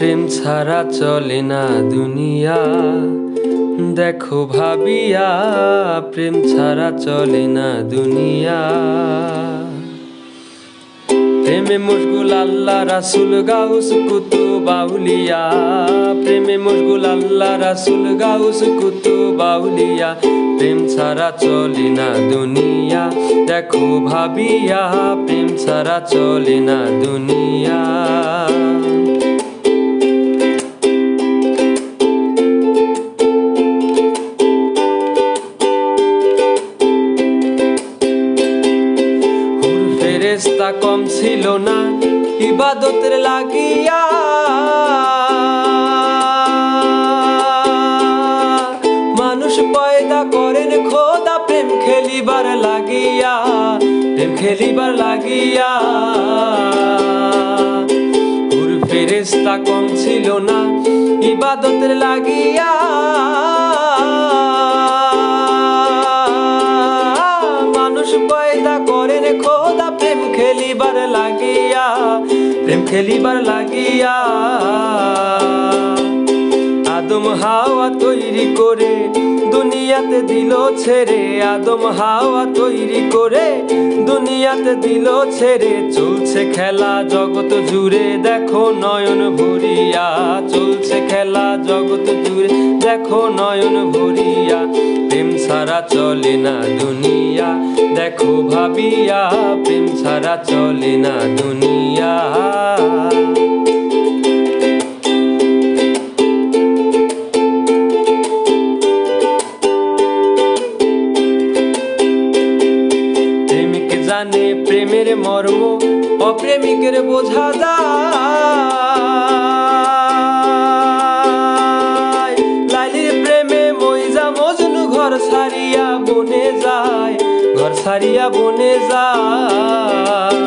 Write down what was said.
প্রেম ছাড়া চলে না দুনিয়া, দেখো ভাবিয়া প্রেম ছাড়া চলে না দুনিয়া। প্রেমে মশগুল আল্লাহ রাসুল গাউস কুতুব আউলিয়া, প্রেমে মশগুল আল্লাহ রাসুল গাউস কুতুব আউলিয়া। প্রেম ছাড়া চলে না দুনিয়া, দেখো ভাবিয়া প্রেম ছাড়া চলে না দুনিয়া। ফেরেশতা কম ছিল না ইবাদতের লাগিয়া, মানুষ পয়দা করেন খোদা প্রেম খেলিবার লাগিয়া, প্রেম খেলিবার লাগিয়া। ফেরেশতা কম ছিল না ইবাদতের লাগিয়া, মানুষ পয়দা করেন খোদা প্রেম খেলিবার লাগিয়া, প্রেম খেলিবার লাগিয়া। আদম হাওয়া তৈরি করে দুনিয়াতে দিল ছেড়ে, আদম হাওয়া তৈরি করে দুনিয়াতে দিল ছেড়ে। চলছে খেলা জগৎ জুড়ে দেখো নয়ন ভরিয়া, চলছে খেলা জগৎ জুড়ে দেখো নয়ন ভরিয়া। প্রেম ছাড়া চলে না দুনিয়া, দেখো ভাবিয়া প্রেম ছাড়া চলে না দুনিয়া। জানে প্রেমের মর্ম অপ্রেমিকের বোঝা যায়, লাইলির প্রেমে মইজা মজনু ঘর ছাড়িয়া বনে যায়, ঘর ছাড়িয়া বনে যায়।